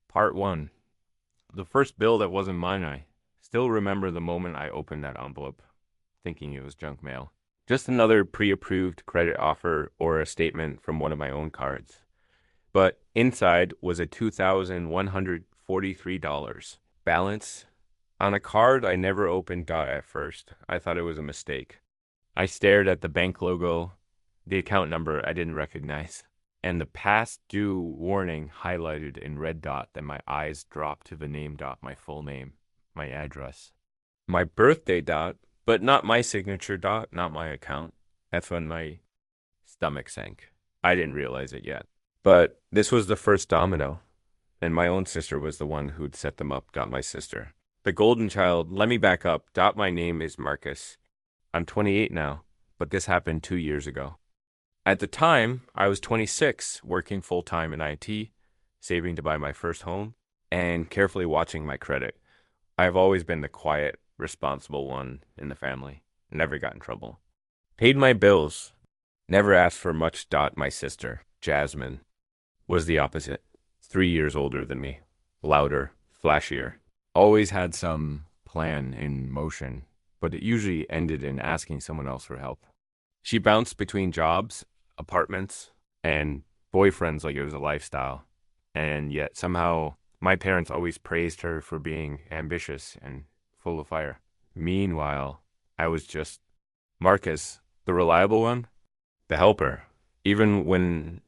Part 1. The first bill that wasn't mine. I still remember the moment I opened that envelope, thinking it was junk mail. Just another pre-approved credit offer or a statement from one of my own cards. But inside was a $2,143 balance on a card I never opened at first. I thought it was a mistake. I stared at the bank logo, the account number I didn't recognize, and the past due warning highlighted in red dot. Then my eyes dropped to the name dot, my full name, my address, my birthday dot, but not my signature dot, not my account. That's when my stomach sank. I didn't realize it yet. But this was the first domino, and my own sister was the one who'd set them up. Dot my sister. The golden child, let me back up. Dot my name is Marcus. I'm 28 now, but this happened 2 years ago. At the time, I was 26, working full-time in IT, saving to buy my first home, and carefully watching my credit. I've always been the quiet, responsible one in the family. Never got in trouble. Paid my bills. Never asked for much. My sister, Jasmine, was the opposite. 3 years older than me. Louder, flashier. Always had some plan in motion, but it usually ended in asking someone else for help. She bounced between jobs, apartments, and boyfriends like it was a lifestyle. And yet somehow my parents always praised her for being ambitious and full of fire. Meanwhile, I was just Marcus, the reliable one, the helper. Even when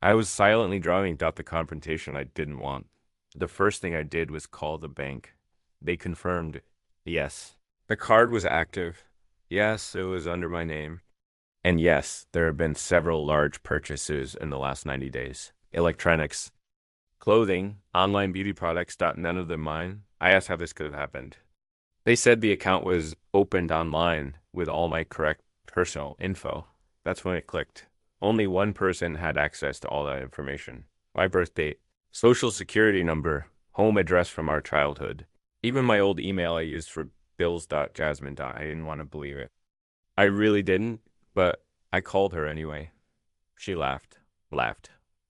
I was silently drawing out the confrontation I didn't want, the first thing I did was call the bank. They confirmed, yes, the card was active. Yes, it was under my name. And yes, there have been several large purchases in the last 90 days. Electronics, clothing, online beauty products, none of them mine. I asked how this could have happened. They said the account was opened online with all my correct personal info. That's when it clicked. Only one person had access to all that information. My birth date, social security number, home address from our childhood. Even my old email I used for bills.jasmine. I didn't want to believe it. I really didn't, but I called her anyway. She laughed.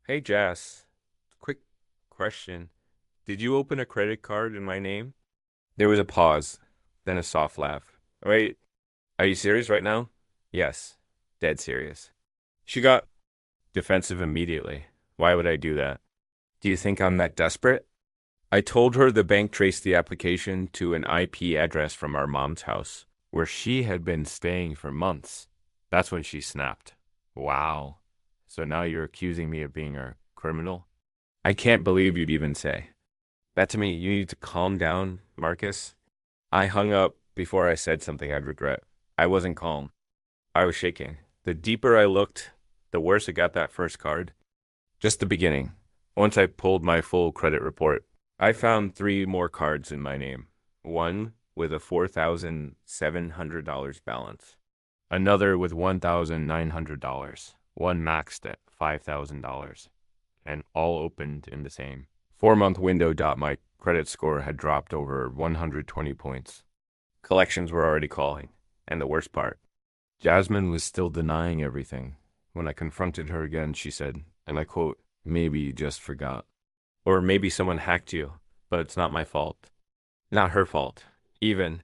Hey, Jas, quick question. Did you open a credit card in my name? There was a pause, then a soft laugh. Wait, are you serious right now? Yes, dead serious. She got defensive immediately. Why would I do that? Do you think I'm that desperate? I told her the bank traced the application to an IP address from our mom's house, where she had been staying for months. That's when she snapped. Wow. So now you're accusing me of being a criminal? I can't believe you'd even say that to me. You need to calm down, Marcus. I hung up before I said something I'd regret. I wasn't calm. I was shaking. The deeper I looked, the worse it got. That first card. Just the beginning. Once I pulled my full credit report, I found 3 more cards in my name. One with a $4,700 balance. Another with $1,900. One maxed at $5,000. And all opened in the same 4-month window. My credit score had dropped over 120 points. Collections were already calling. And the worst part, Jasmine was still denying everything. When I confronted her again, she said, and I quote, "Maybe you just forgot. Or maybe someone hacked you, but it's not my fault." Not her fault, even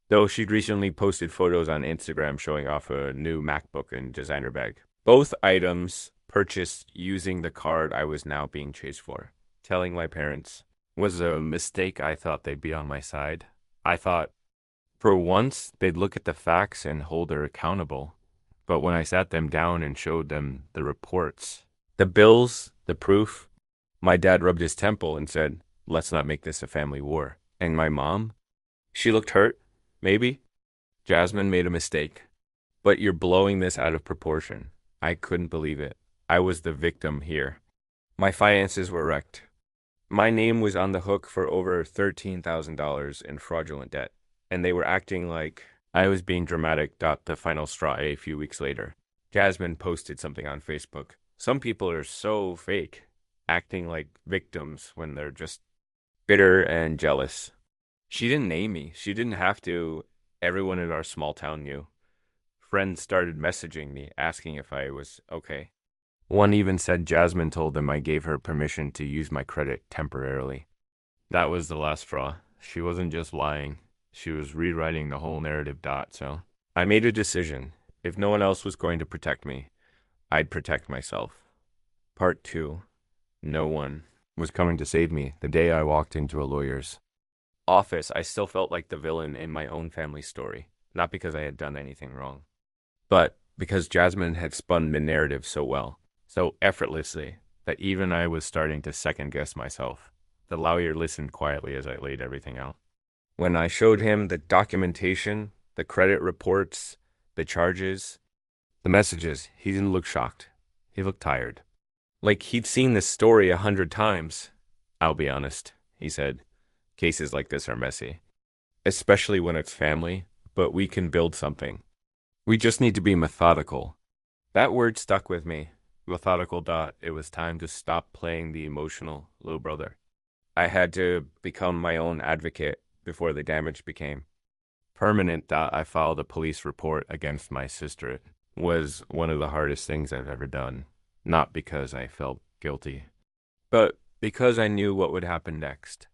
though she'd recently posted photos on Instagram showing off a new MacBook and designer bag. Both items purchased using the card I was now being chased for. Telling my parents was a mistake. I thought they'd be on my side. I thought for once they'd look at the facts and hold her accountable. But when I sat them down and showed them the reports, the bills, the proof, my dad rubbed his temple and said, "Let's not make this a family war." And my mom, she looked hurt, maybe. "Jasmine made a mistake, but you're blowing this out of proportion." I couldn't believe it. I was the victim here. My finances were wrecked. My name was on the hook for over $13,000 in fraudulent debt, and they were acting like I was being dramatic. The final straw a few weeks later. Jasmine posted something on Facebook. Some people are so fake, acting like victims when they're just bitter and jealous. She didn't name me. She didn't have to. Everyone in our small town knew. Friends started messaging me, asking if I was okay. One even said Jasmine told them I gave her permission to use my credit temporarily. That was the last straw. She wasn't just lying, she was rewriting the whole narrative. So I made a decision. If no one else was going to protect me, I'd protect myself. Part 2. No one was coming to save me the day I walked into a lawyer's office. I still felt like the villain in my own family story, not because I had done anything wrong, but because Jasmine had spun the narrative so well, so effortlessly, that even I was starting to second guess myself. The lawyer listened quietly as I laid everything out. When I showed him the documentation, the credit reports, the charges, the messages, he didn't look shocked. He looked tired. Like he'd seen this story 100 times. I'll be honest, he said. Cases like this are messy, especially when it's family, but we can build something. We just need to be methodical. That word stuck with me. Methodical. It was time to stop playing the emotional little brother. I had to become my own advocate before the damage became permanent. I filed a police report against my sister. It was one of the hardest things I've ever done. Not because I felt guilty, but because I knew what would happen next.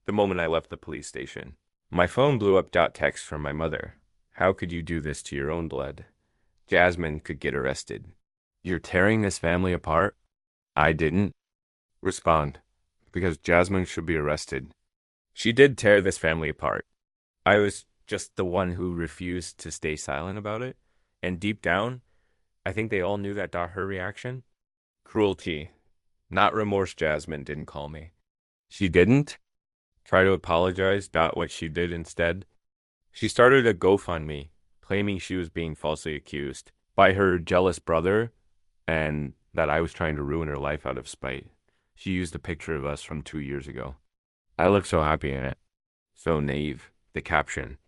The moment I left the police station, my phone blew up. Text from my mother. How could you do this to your own blood? Jasmine could get arrested. You're tearing this family apart? I didn't respond, because Jasmine should be arrested. She did tear this family apart. I was just the one who refused to stay silent about it. And deep down, I think they all knew that. Her reaction? Cruelty, not remorse. Jasmine didn't call me. She didn't try to apologize. What she did instead, she started a GoFundMe, claiming she was being falsely accused by her jealous brother and that I was trying to ruin her life out of spite. She used a picture of us from 2 years ago. I looked so happy in it, so naive. The caption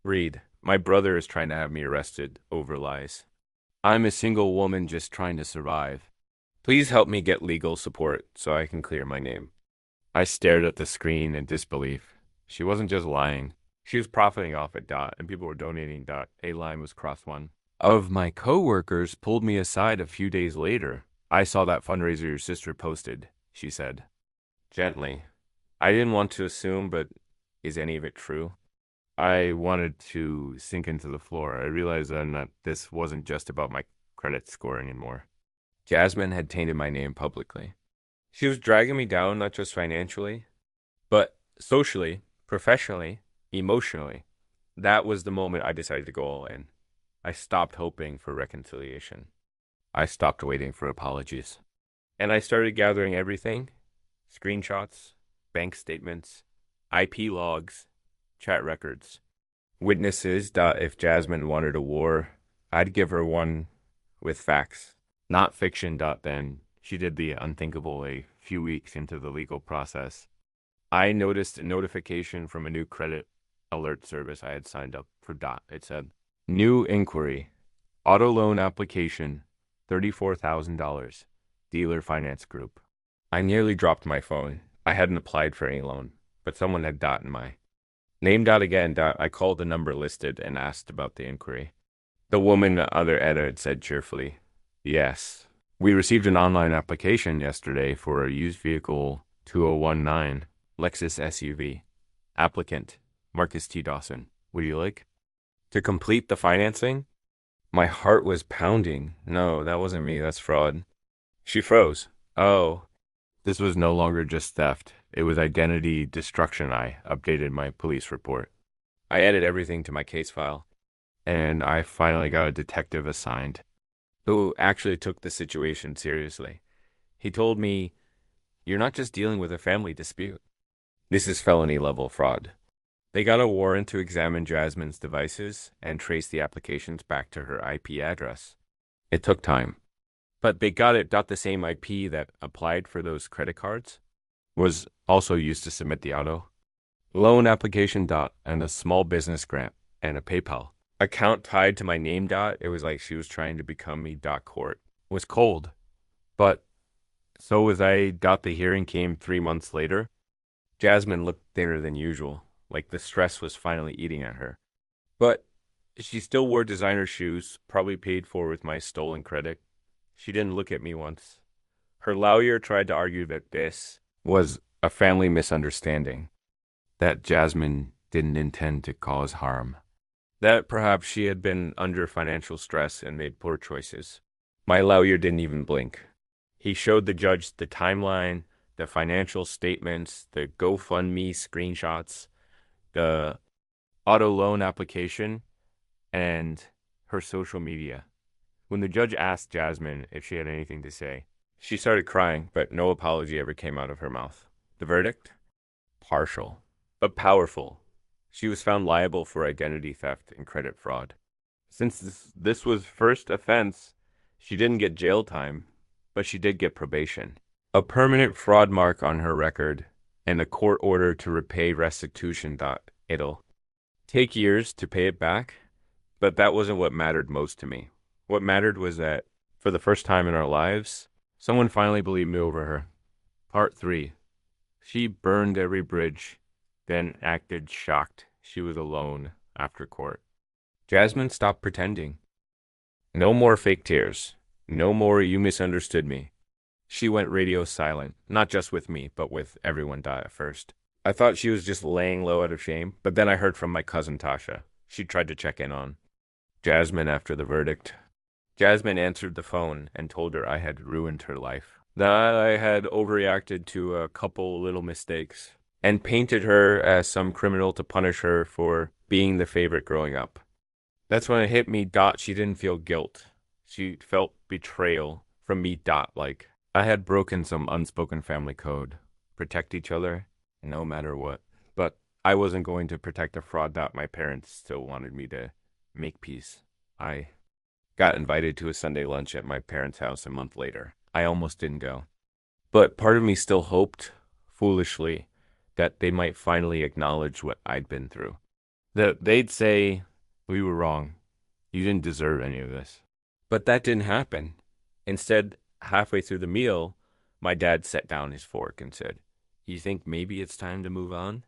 read, my brother is trying to have me arrested over lies. I'm a single woman just trying to survive. Please help me get legal support so I can clear my name. I stared at the screen in disbelief. She wasn't just lying. She was profiting off it. And people were donating. A line was crossed. One of my coworkers pulled me aside a few days later. I saw that fundraiser your sister posted, she said. Gently. I didn't want to assume, but is any of it true? I wanted to sink into the floor. I realized then that this wasn't just about my credit score anymore. Jasmine had tainted my name publicly. She was dragging me down, not just financially, but socially, professionally, emotionally. That was the moment I decided to go all in. I stopped hoping for reconciliation. I stopped waiting for apologies. And I started gathering everything: screenshots, bank statements, IP logs, chat records, witnesses. If Jasmine wanted a war, I'd give her one with facts, not fiction. Then she did the unthinkable a few weeks into the legal process. I noticed a notification from a new credit alert service I had signed up for. It said, new inquiry, auto loan application, $34,000, dealer finance group. I nearly dropped my phone. I hadn't applied for any loan, but someone had in my name. Again. I called the number listed and asked about the inquiry. The woman, the other Etta, had said cheerfully, yes. We received an online application yesterday for a used vehicle 2019 Lexus SUV. Applicant, Marcus T. Dawson. Would you like to complete the financing? My heart was pounding. No, that wasn't me. That's fraud. She froze. Oh, this was no longer just theft. It was identity destruction. I updated my police report. I added everything to my case file, and I finally got a detective assigned who actually took the situation seriously. He told me, you're not just dealing with a family dispute. This is felony level fraud. They got a warrant to examine Jasmine's devices and trace the applications back to her IP address. It took time, but they got it. The same IP that applied for those credit cards was also used to submit the auto loan application. And a small business grant and a PayPal account tied to my name. It was like she was trying to become me. Court was cold, but so was I. The hearing came 3 months later. Jasmine looked thinner than usual, like the stress was finally eating at her. But she still wore designer shoes, probably paid for with my stolen credit. She didn't look at me once. Her lawyer tried to argue that this was a family misunderstanding, that Jasmine didn't intend to cause harm, that perhaps she had been under financial stress and made poor choices. My lawyer didn't even blink. He showed the judge the timeline, the financial statements, the GoFundMe screenshots, the auto loan application, and her social media. When the judge asked Jasmine if she had anything to say, she started crying, but no apology ever came out of her mouth. The verdict? Partial, but powerful. She was found liable for identity theft and credit fraud. Since this was first offense, she didn't get jail time, but she did get probation, a permanent fraud mark on her record, and a court order to repay restitution. It'll take years to pay it back, but that wasn't what mattered most to me. What mattered was that, for the first time in our lives, someone finally believed me over her. Part 3. She burned every bridge, then acted shocked she was alone after court. Jasmine stopped pretending. No more fake tears. No more you misunderstood me. She went radio silent, not just with me, but with everyone at first. I thought she was just laying low out of shame, but then I heard from my cousin Tasha. She tried to check in on Jasmine after the verdict. Jasmine answered the phone and told her I had ruined her life, that I had overreacted to a couple little mistakes, and painted her as some criminal to punish her for being the favorite growing up. That's when it hit me. She didn't feel guilt. She felt betrayal from me. Like I had broken some unspoken family code. Protect each other, no matter what. But I wasn't going to protect a fraud that my parents still wanted me to make peace. I got invited to a Sunday lunch at my parents' house a month later. I almost didn't go. But part of me still hoped, foolishly, that they might finally acknowledge what I'd been through. That they'd say, we were wrong. You didn't deserve any of this. But that didn't happen. Instead, halfway through the meal, my dad set down his fork and said, "You think maybe it's time to move on?"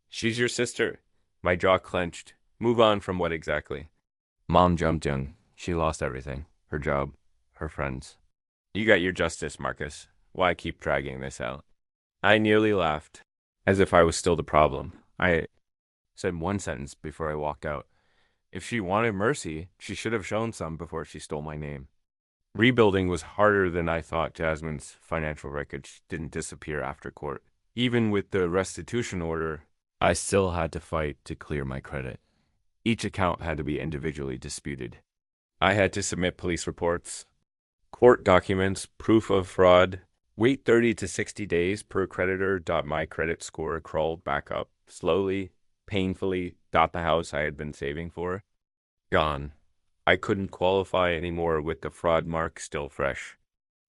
"She's your sister." My jaw clenched. Move on from what exactly? Mom jumped in. She lost everything. Her job. Her friends. "You got your justice, Marcus. Why keep dragging this out?" I nearly laughed, as if I was still the problem. I said one sentence before I walked out. If she wanted mercy, she should have shown some before she stole my name. Rebuilding was harder than I thought. Jasmine's financial wreckage didn't disappear after court. Even with the restitution order, I still had to fight to clear my credit. Each account had to be individually disputed. I had to submit police reports, court documents, proof of fraud, wait 30 to 60 days per creditor. My credit score crawled back up slowly, painfully. The house I had been saving for, gone. I couldn't qualify anymore with the fraud mark still fresh.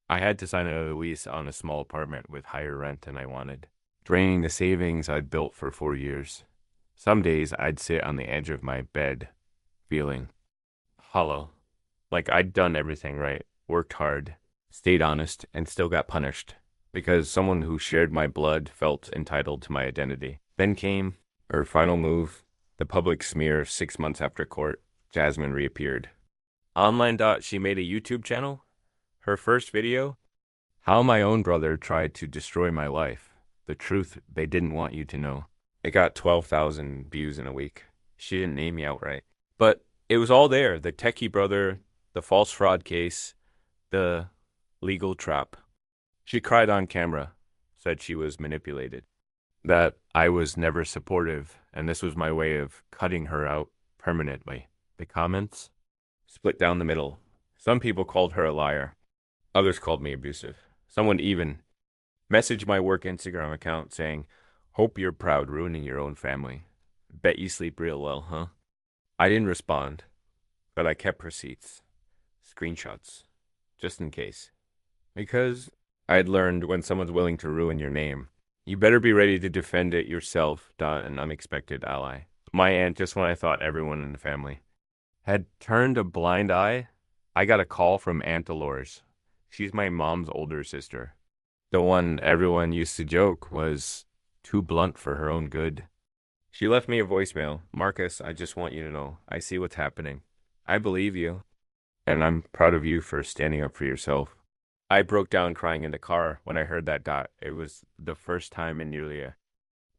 I had to sign a lease on a small apartment with higher rent than I wanted, draining the savings I'd built for 4 years. Some days I'd sit on the edge of my bed, feeling hollow, like I'd done everything right, worked hard, stayed honest, and still got punished, because someone who shared my blood felt entitled to my identity. Then came her final move, the public smear. 6 months after court, Jasmine reappeared. Online. She made a YouTube channel. Her first video, how my own brother tried to destroy my life. The truth they didn't want you to know. It got 12,000 views in a week. She didn't name me outright. But it was all there. The techie brother, the false fraud case, the legal trap. She cried on camera, said she was manipulated, that I was never supportive, and this was my way of cutting her out permanently. The comments split down the middle. Some people called her a liar. Others called me abusive. Someone even messaged my work Instagram account saying, "Hope you're proud ruining your own family. Bet you sleep real well, huh?" I didn't respond, but I kept receipts, screenshots, just in case. Because I'd learned when someone's willing to ruin your name, you better be ready to defend it yourself. An unexpected ally. My aunt, just when I thought everyone in the family had turned a blind eye, I got a call from Aunt Dolores. She's my mom's older sister. The one everyone used to joke was too blunt for her own good. She left me a voicemail. "Marcus, I just want you to know, I see what's happening. I believe you. and I'm proud of you for standing up for yourself. I broke down crying in the car when I heard that dot. It was the first time in nearly a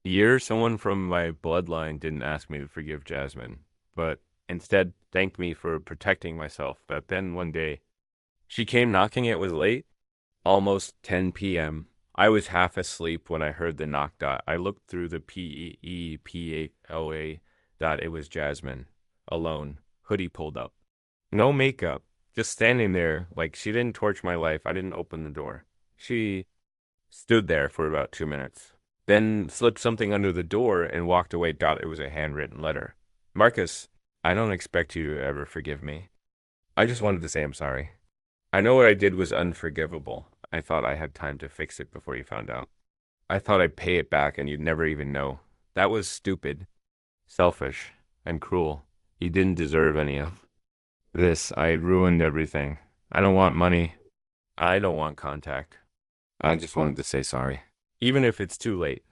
year someone from my bloodline didn't ask me to forgive Jasmine, but instead thanked me for protecting myself. But then one day, she came knocking. It was late, almost 10 p.m. I was half asleep when I heard the knock dot. I looked through the PEPALA dot. It was Jasmine, alone, hoodie pulled up. No makeup, just standing there like she didn't torch my life. I didn't open the door. She stood there for about 2 minutes, then slipped something under the door and walked away. It was a handwritten letter. Marcus, I don't expect you to ever forgive me. I just wanted to say I'm sorry. I know what I did was unforgivable. I thought I had time to fix it before you found out. I thought I'd pay it back and you'd never even know. That was stupid, selfish, and cruel. You didn't deserve any of this. I had ruined everything. I don't want money. I don't want contact. I just wanted to say sorry. Even if it's too late.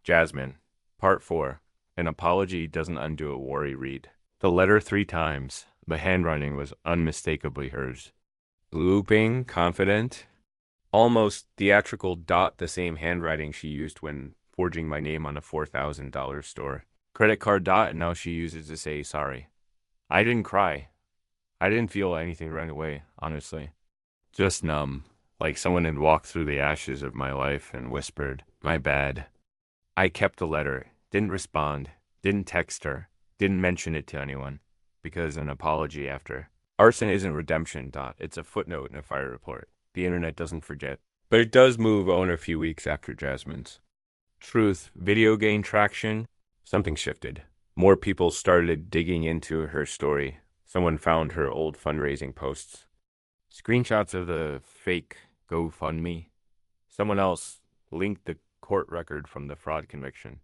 Jasmine, Part 4. An apology doesn't undo a worry read. The letter 3 times. The handwriting was unmistakably hers. Looping, confident, almost theatrical dot, the same handwriting she used when forging my name on a $4,000 store. Credit card dot, and now she uses to say sorry. I didn't cry. I didn't feel anything right away, honestly. Just numb, like someone had walked through the ashes of my life and whispered, my bad. I kept the letter, didn't respond, didn't text her, didn't mention it to anyone, because an apology after. Arson isn't redemption, dot. It's a footnote in a fire report. The internet doesn't forget. But it does move on a few weeks after Jasmine's. Truth, video gained traction. Something shifted. More people started digging into her story. Someone found her old fundraising posts. Screenshots of the fake GoFundMe. Someone else linked the court record from the fraud conviction.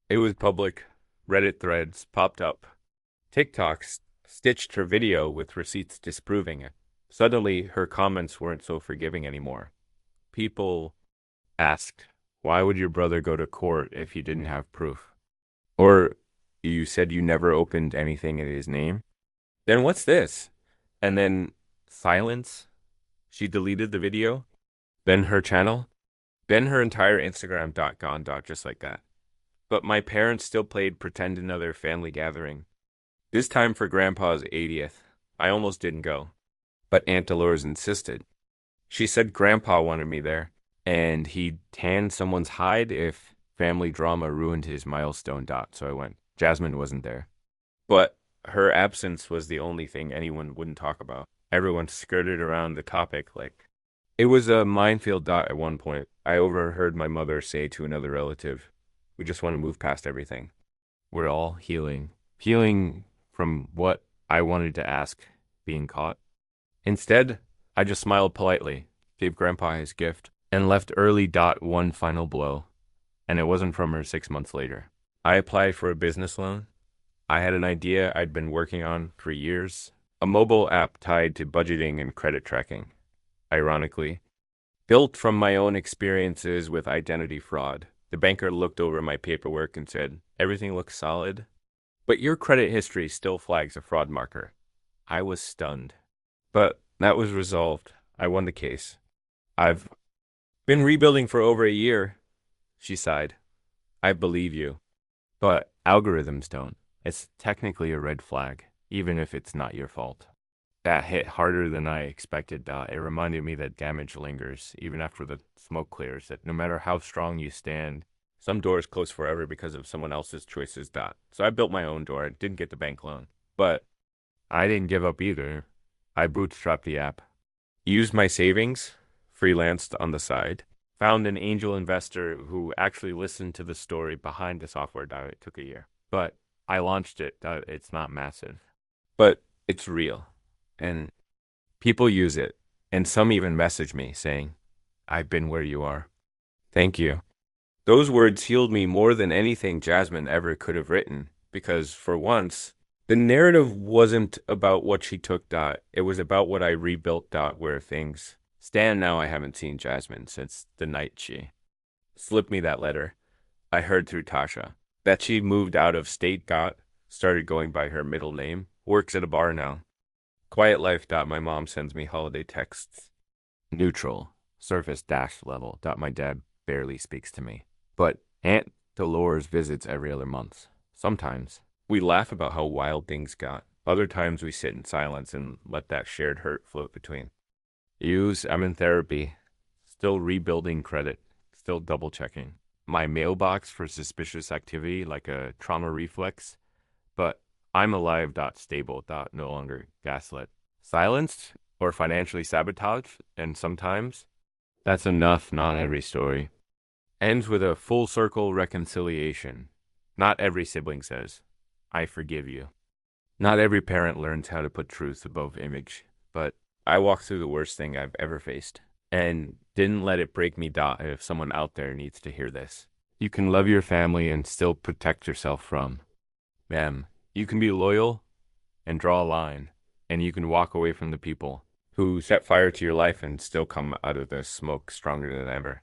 It was public. Reddit threads popped up. TikToks stitched her video with receipts disproving it. Suddenly, her comments weren't so forgiving anymore. People asked, why would your brother go to court if you didn't have proof? Or, you said you never opened anything in his name? Then what's this? And then silence. She deleted the video. Then her channel. Then her entire Instagram gone just like that. But my parents still played pretend another family gathering. This time for Grandpa's 80th. I almost didn't go. But Aunt Dolores insisted. She said Grandpa wanted me there, and he'd tan someone's hide if family drama ruined his milestone dot, so I went. Jasmine wasn't there. But her absence was the only thing anyone wouldn't talk about. Everyone skirted around the topic like it was a minefield dot at one point. I overheard my mother say to another relative, we just want to move past everything. We're all healing. Healing from what I wanted to ask, being caught. Instead, I just smiled politely, gave Grandpa his gift, and left early. One final blow. And it wasn't from her 6 months later. I applied for a business loan. I had an idea I'd been working on for years, a mobile app tied to budgeting and credit tracking. Ironically, built from my own experiences with identity fraud. The banker looked over my paperwork and said, everything looks solid, but your credit history still flags a fraud marker. I was stunned. But that was resolved. I won the case. I've been rebuilding for over a year, she sighed. I believe you. But algorithms don't. It's technically a red flag, even if it's not your fault. That hit harder than I expected. It reminded me that damage lingers, even after the smoke clears, that no matter how strong you stand, some doors close forever because of someone else's choices. So I built my own door. I didn't get the bank loan. But I didn't give up either. I bootstrapped the app. Used my savings, freelanced on the side, found an angel investor who actually listened to the story behind the software. It took a year. But I launched it. It's not massive. But it's real. And people use it. And some even message me saying, I've been where you are. Thank you. Those words healed me more than anything Jasmine ever could have written. Because for once, the narrative wasn't about what she took. It was about what I rebuilt. Where things stand now. I haven't seen Jasmine since the night she slipped me that letter. I heard through Tasha that she moved out of state. Started going by her middle name. Works at a bar now. Quiet life. My mom sends me holiday texts. Neutral. Surface dash level. My dad barely speaks to me. But Aunt Dolores visits every other month. Sometimes we laugh about how wild things got. Other times we sit in silence and let that shared hurt float between. I'm in therapy. Still rebuilding credit. Still double checking. My mailbox for suspicious activity like a trauma reflex. But I'm alive. Stable. No longer gaslit. Silenced or financially sabotaged. And sometimes that's enough. Not every story. Ends with a full circle reconciliation. Not every sibling says, I forgive you. Not every parent learns how to put truth above image, but I walked through the worst thing I've ever faced and didn't let it break me. If someone out there needs to hear this, you can love your family and still protect yourself from them. You can be loyal and draw a line, and you can walk away from the people who set fire to your life and still come out of the smoke stronger than ever.